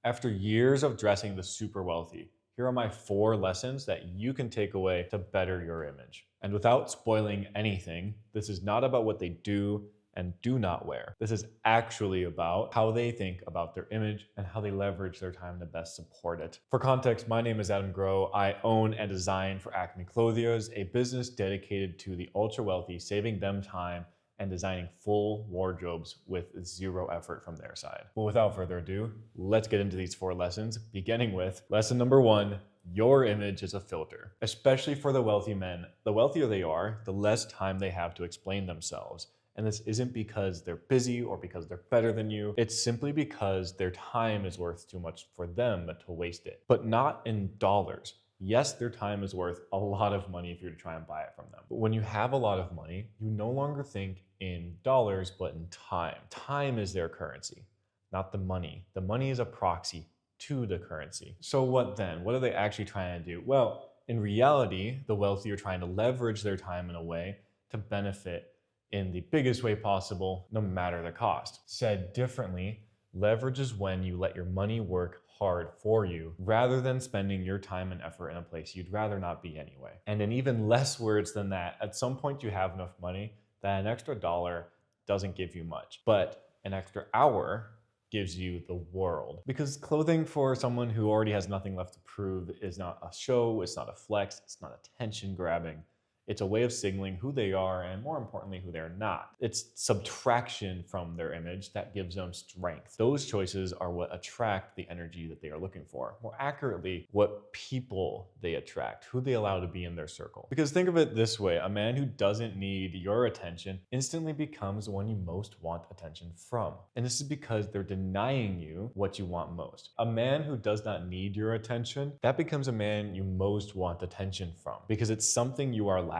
After years of dressing the super wealthy, here are my 4 lessons that you can take away to better your image. And without spoiling anything, this is not about what they do and do not wear. This is actually about how they think about their image and how they leverage their time to best support it. For context, my name is Adam Groh. I own and design for Acme Clothiers, a business dedicated to the ultra wealthy, saving them time and designing full wardrobes with zero effort from their side. But without further ado, let's get into these 4 lessons, beginning with lesson number 1. Your image is a filter. Especially for the wealthy men, the wealthier they are, the less time they have to explain themselves. And this isn't because they're busy or because they're better than you. It's simply because their time is worth too much for them to waste it. But not in dollars. Yes, their time is worth a lot of money if you're to try and buy it from them. But when you have a lot of money, you no longer think in dollars, but in time. Time is their currency, not the money. The money is a proxy to the currency. So what then? What are they actually trying to do? Well, in reality, the wealthy are trying to leverage their time in a way to benefit in the biggest way possible, no matter the cost. Said differently, leverage is when you let your money work hard for you rather than spending your time and effort in a place you'd rather not be anyway. And in even less words than that, at some point you have enough money that an extra dollar doesn't give you much, but an extra hour gives you the world. Because clothing for someone who already has nothing left to prove is not a show, it's not a flex, it's not attention grabbing. It's a way of signaling who they are and, more importantly, who they're not. It's subtraction from their image that gives them strength. Those choices are what attract the energy that they are looking for. More accurately, what people they attract, who they allow to be in their circle. Because think of it this way, a man who doesn't need your attention instantly becomes the one you most want attention from. And this is because they're denying you what you want most. A man who does not need your attention, that becomes a man you most want attention from because it's something you are lacking.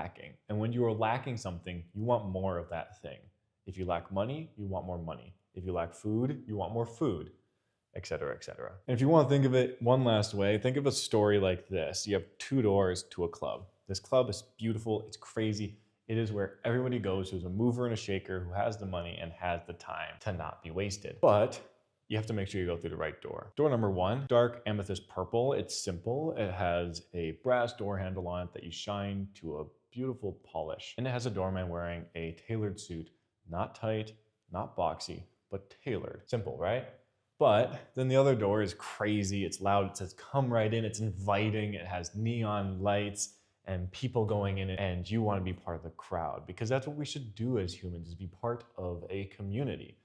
And when you are lacking something, you want more of that thing. If you lack money, you want more money. If you lack food, you want more food, etc., etc. And if you want to think of it one last way, think of a story like this. You have 2 doors to a club. This club is beautiful, it's crazy. It is where everybody goes who's a mover and a shaker, who has the money and has the time to not be wasted. But you have to make sure you go through the right door. Door number 1, dark amethyst purple. It's simple. It has a brass door handle on it that you shine to a beautiful polish. And it has a doorman wearing a tailored suit, not tight, not boxy, but tailored. Simple, right? But then the other door is crazy. It's loud. It says, come right in. It's inviting. It has neon lights and people going in it, and you want to be part of the crowd because that's what we should do as humans, is be part of a community.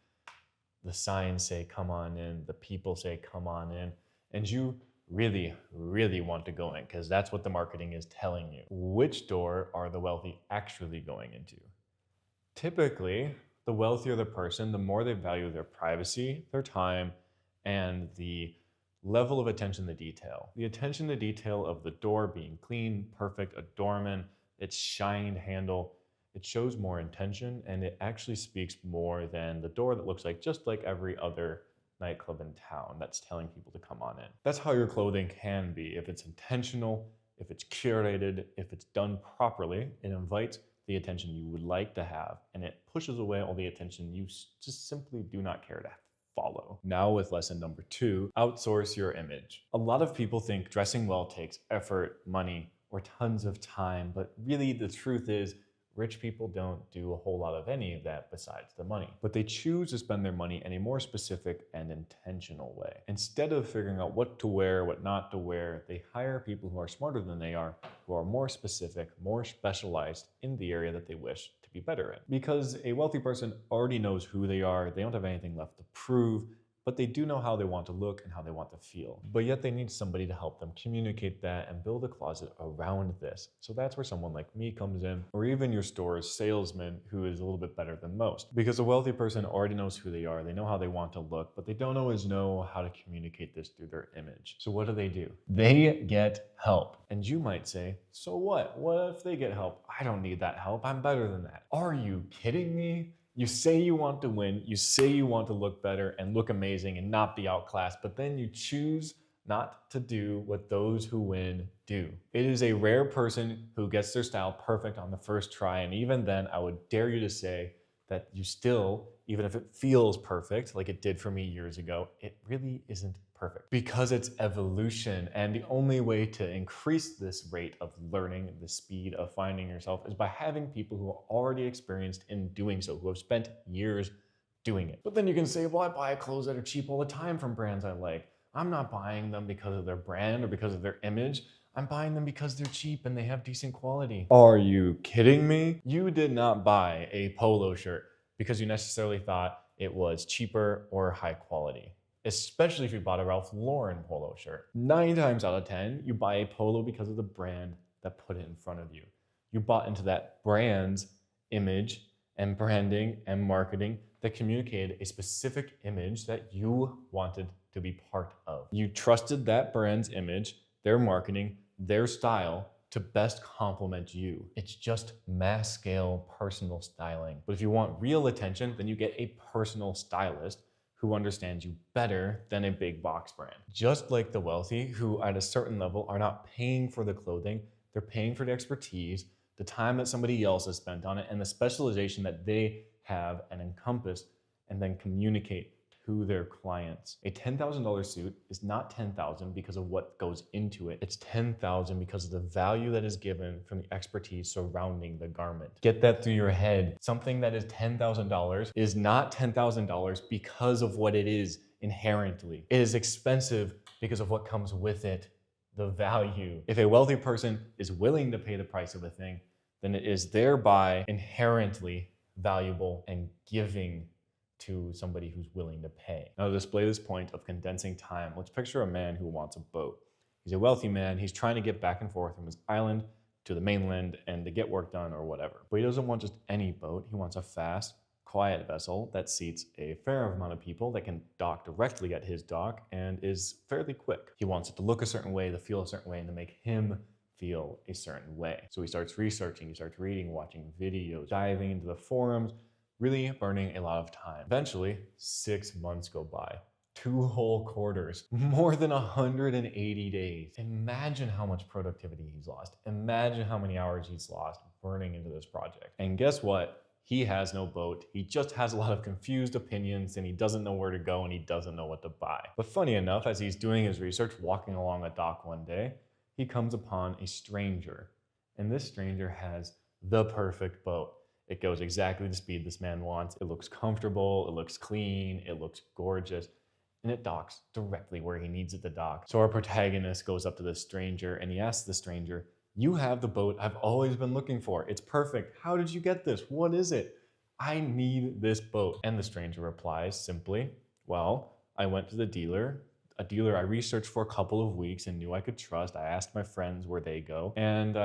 The signs say, come on in. The people say, come on in. And you really, really want to go in because that's what the marketing is telling you. Which door are the wealthy actually going into? Typically, the wealthier the person, the more they value their privacy, their time, and the level of attention to detail. The attention to detail of the door being clean, perfect, a doorman, its shined handle, it shows more intention and it actually speaks more than the door that looks like just like every other nightclub in town that's telling people to come on in. That's how your clothing can be. If it's intentional, if it's curated, if it's done properly, it invites the attention you would like to have and it pushes away all the attention you just simply do not care to follow. Now with lesson number 2, outsource your image. A lot of people think dressing well takes effort, money, or tons of time, but really the truth is rich people don't do a whole lot of any of that besides the money. But they choose to spend their money in a more specific and intentional way. Instead of figuring out what to wear, what not to wear, they hire people who are smarter than they are, who are more specific, more specialized in the area that they wish to be better in. Because a wealthy person already knows who they are, they don't have anything left to prove, but they do know how they want to look and how they want to feel. But yet they need somebody to help them communicate that and build a closet around this. So that's where someone like me comes in, or even your store's salesman who is a little bit better than most. Because a wealthy person already knows who they are, they know how they want to look, but they don't always know how to communicate this through their image. So what do? They get help. And you might say, so what? What if they get help? I don't need that help, I'm better than that. Are you kidding me? You say you want to win, you say you want to look better and look amazing and not be outclassed, but then you choose not to do what those who win do. It is a rare person who gets their style perfect on the first try, and even then, I would dare you to say that you still, even if it feels perfect, like it did for me years ago, it really isn't perfect because it's evolution. And the only way to increase this rate of learning, the speed of finding yourself, is by having people who are already experienced in doing so, who have spent years doing it. But then you can say, well, I buy clothes that are cheap all the time from brands I like. I'm not buying them because of their brand or because of their image. I'm buying them because they're cheap and they have decent quality. Are you kidding me? You did not buy a polo shirt because you necessarily thought it was cheaper or high quality, especially if you bought a Ralph Lauren polo shirt. 9 times out of 10, you buy a polo because of the brand that put it in front of you. You bought into that brand's image and branding and marketing that communicated a specific image that you wanted to be part of. You trusted that brand's image, their marketing, their style to best complement you. It's just mass scale personal styling. But if you want real attention, then you get a personal stylist who understands you better than a big box brand. Just like the wealthy, who at a certain level are not paying for the clothing, they're paying for the expertise, the time that somebody else has spent on it, and the specialization that they have and encompass and then communicate to their clients. A $10,000 suit is not $10,000 because of what goes into it. It's $10,000 because of the value that is given from the expertise surrounding the garment. Get that through your head. Something that is $10,000 is not $10,000 because of what it is inherently. It is expensive because of what comes with it, the value. If a wealthy person is willing to pay the price of a thing, then it is thereby inherently valuable and giving to somebody who's willing to pay. Now, to display this point of condensing time, let's picture a man who wants a boat. He's a wealthy man. He's trying to get back and forth from his island to the mainland and to get work done or whatever. But he doesn't want just any boat. He wants a fast, quiet vessel that seats a fair amount of people, that can dock directly at his dock and is fairly quick. He wants it to look a certain way, to feel a certain way, and to make him feel a certain way. So he starts researching, he starts reading, watching videos, diving into the forums, really burning a lot of time. Eventually, 6 months go by, 2 whole quarters, more than 180 days. Imagine how much productivity he's lost. Imagine how many hours he's lost burning into this project. And guess what? He has no boat. He just has a lot of confused opinions and he doesn't know where to go and he doesn't know what to buy. But funny enough, as he's doing his research, walking along a dock one day, he comes upon a stranger. And this stranger has the perfect boat. It goes exactly the speed this man wants. It looks comfortable, it looks clean, it looks gorgeous, and it docks directly where he needs it to dock. So our protagonist goes up to this stranger and he asks the stranger, "You have the boat I've always been looking for. It's perfect. How did you get this? What is it? I need this boat." And the stranger replies simply, "Well, I went to the dealer, a dealer I researched for a couple of weeks and knew I could trust. I asked my friends where they go, and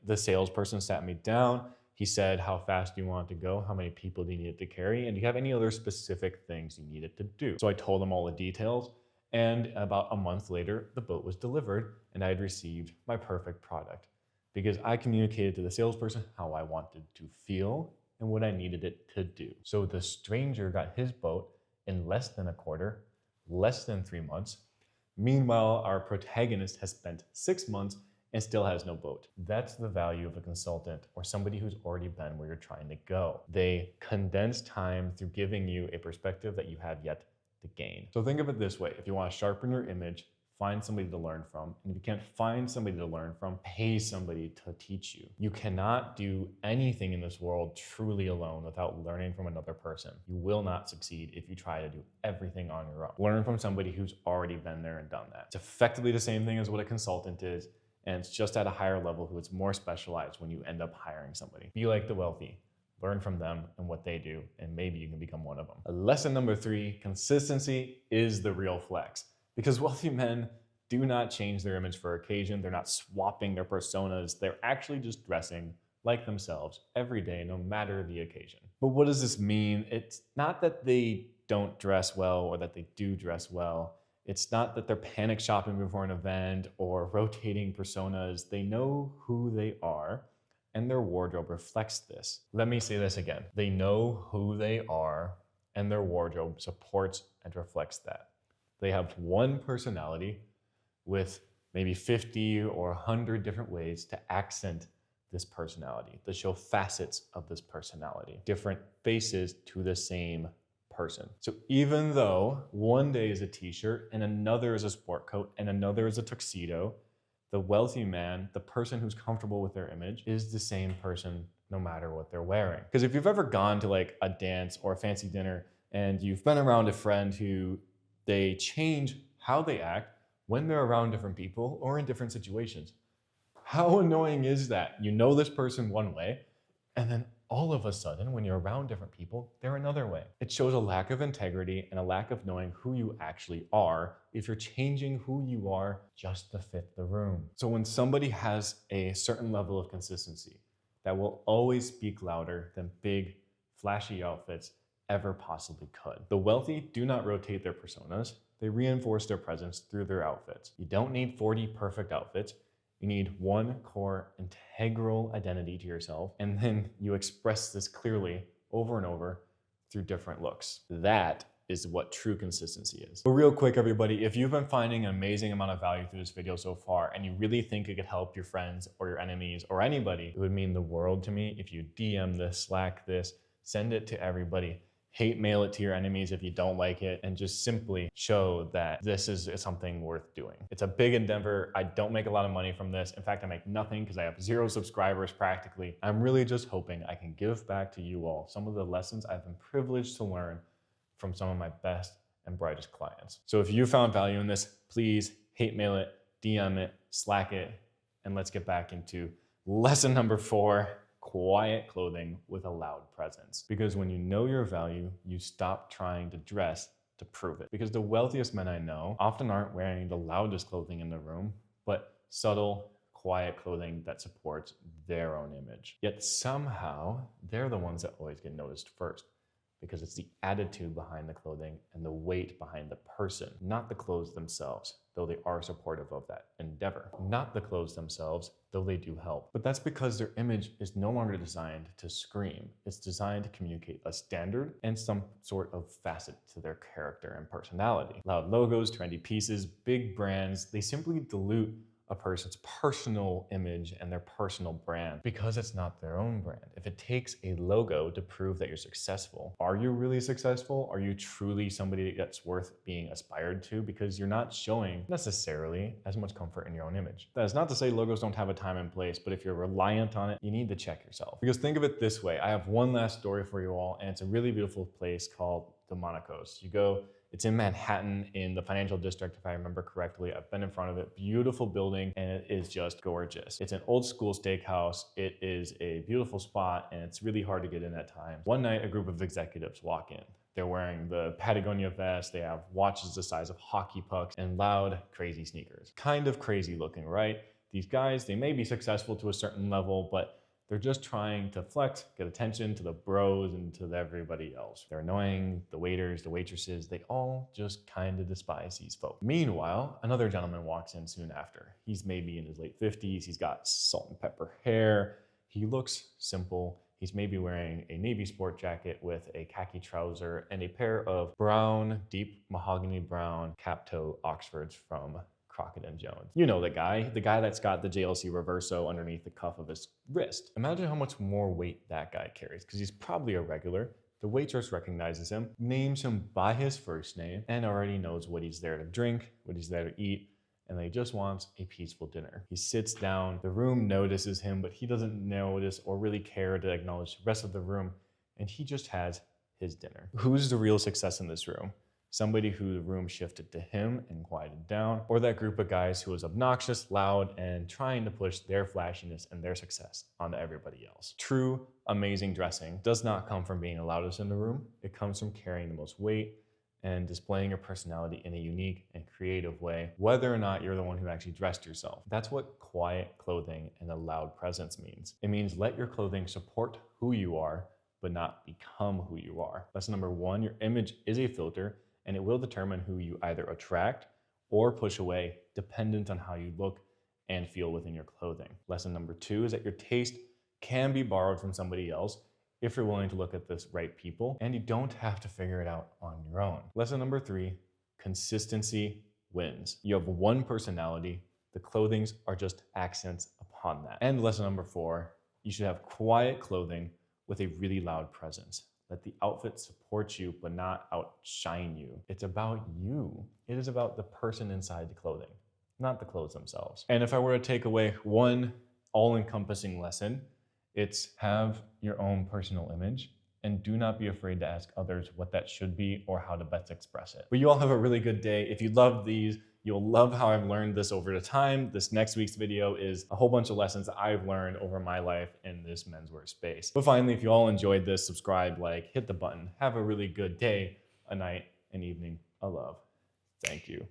the salesperson sat me down. He said, how fast do you want it to go? How many people do you need it to carry? And do you have any other specific things you need it to do?" So I told him all the details. And about a month later, the boat was delivered and I had received my perfect product because I communicated to the salesperson how I wanted to feel and what I needed it to do. So the stranger got his boat in less than a quarter, less than 3 months. Meanwhile, our protagonist has spent 6 months and still has no boat. That's the value of a consultant or somebody who's already been where you're trying to go. They condense time through giving you a perspective that you have yet to gain. So think of it this way. If you want to sharpen your image, find somebody to learn from. And if you can't find somebody to learn from, pay somebody to teach you. You cannot do anything in this world truly alone without learning from another person. You will not succeed if you try to do everything on your own. Learn from somebody who's already been there and done that. It's effectively the same thing as what a consultant is. And it's just at a higher level who it's more specialized when you end up hiring somebody. Be like the wealthy. Learn from them and what they do, and maybe you can become one of them. Lesson number 3, consistency is the real flex. Because wealthy men do not change their image for occasion. They're not swapping their personas. They're actually just dressing like themselves every day, no matter the occasion. But what does this mean? It's not that they don't dress well or that they do dress well. It's not that they're panic shopping before an event or rotating personas. They know who they are, and their wardrobe reflects this. Let me say this again. They know who they are, and their wardrobe supports and reflects that. They have one personality with maybe 50 or 100 different ways to accent this personality, to show facets of this personality, different faces to the same person. So even though one day is a t-shirt and another is a sport coat and another is a tuxedo, the wealthy man, the person who's comfortable with their image, is the same person no matter what they're wearing. Because if you've ever gone to like a dance or a fancy dinner and you've been around a friend who they change how they act when they're around different people or in different situations, how annoying is that? You know this person one way, and then all of a sudden, when you're around different people, they're another way. It shows a lack of integrity and a lack of knowing who you actually are if you're changing who you are just to fit the room. So when somebody has a certain level of consistency that will always speak louder than big, flashy outfits ever possibly could. The wealthy do not rotate their personas. They reinforce their presence through their outfits. You don't need 40 perfect outfits. You need one core integral identity to yourself, and then you express this clearly over and over through different looks. That is what true consistency is. But real quick, everybody, if you've been finding an amazing amount of value through this video so far, and you really think it could help your friends or your enemies or anybody, it would mean the world to me if you DM this, Slack this, send it to everybody. Hate mail it to your enemies if you don't like it, and just simply show that this is something worth doing. It's a big endeavor. I don't make a lot of money from this. In fact, I make nothing because I have 0 subscribers practically. I'm really just hoping I can give back to you all some of the lessons I've been privileged to learn from some of my best and brightest clients. So if you found value in this, please hate mail it, DM it, Slack it, and let's get back into lesson number 4. Quiet clothing with a loud presence. Because when you know your value, you stop trying to dress to prove it. Because the wealthiest men I know often aren't wearing the loudest clothing in the room, but subtle, quiet clothing that supports their own image. Yet somehow, they're the ones that always get noticed first. Because it's the attitude behind the clothing and the weight behind the person, not the clothes themselves, though they are supportive of that endeavor. Not the clothes themselves, though they do help. But that's because their image is no longer designed to scream. It's designed to communicate a standard and some sort of facet to their character and personality. Loud logos, trendy pieces, big brands, they simply dilute a person's personal image and their personal brand because it's not their own brand. If it takes a logo to prove that you're successful, are you really successful? Are you truly somebody that's worth being aspired to? Because you're not showing necessarily as much comfort in your own image. That is not to say logos don't have a time and place, but if you're reliant on it, you need to check yourself. Because think of it this way. I have one last story for you all, and it's a really beautiful place called the Monaco's. You go, it's in Manhattan in the financial district, if I remember correctly. I've been in front of it. Beautiful building, and it is just gorgeous. It's an old school steakhouse. It is a beautiful spot, and it's really hard to get in at times. One night, a group of executives walk in. They're wearing the Patagonia vest. They have watches the size of hockey pucks and loud, crazy sneakers. Kind of crazy looking, right? These guys, they may be successful to a certain level, but they're just trying to flex, get attention to the bros and to everybody else. They're annoying, the waiters, the waitresses, they all just kind of despise these folks. Meanwhile, another gentleman walks in soon after. He's maybe in his late 50s, he's got salt and pepper hair, he looks simple. He's maybe wearing a navy sport jacket with a khaki trouser and a pair of brown, deep mahogany brown cap-toe Oxfords from Crockett & Jones. You know the guy that's got the JLC Reverso underneath the cuff of his wrist. Imagine how much more weight that guy carries, because he's probably a regular. The waitress recognizes him, names him by his first name, and already knows what he's there to drink, what he's there to eat, and he just wants a peaceful dinner. He sits down, the room notices him, but he doesn't notice or really care to acknowledge the rest of the room, and he just has his dinner. Who's the real success in this room? Somebody who the room shifted to him and quieted down, or that group of guys who was obnoxious, loud, and trying to push their flashiness and their success onto everybody else. True, amazing dressing does not come from being the loudest in the room. It comes from carrying the most weight and displaying your personality in a unique and creative way, whether or not you're the one who actually dressed yourself. That's what quiet clothing and a loud presence means. It means let your clothing support who you are, but not become who you are. Lesson number 1, your image is a filter, and it will determine who you either attract or push away, dependent on how you look and feel within your clothing. Lesson number 2 is that your taste can be borrowed from somebody else if you're willing to look at the right people, and you don't have to figure it out on your own. Lesson number 3, consistency wins. You have one personality, the clothings are just accents upon that. And lesson number 4, you should have quiet clothing with a really loud presence. Let the outfit support you, but not outshine you. It's about you. It is about the person inside the clothing, not the clothes themselves. And if I were to take away one all-encompassing lesson, it's have your own personal image and do not be afraid to ask others what that should be or how to best express it. But you all have a really good day. If you love these, you'll love how I've learned this over the time. This next week's video is a whole bunch of lessons that I've learned over my life in this menswear space. But finally, if you all enjoyed this, subscribe, like, hit the button. Have a really good day, a night, an evening, a love. Thank you.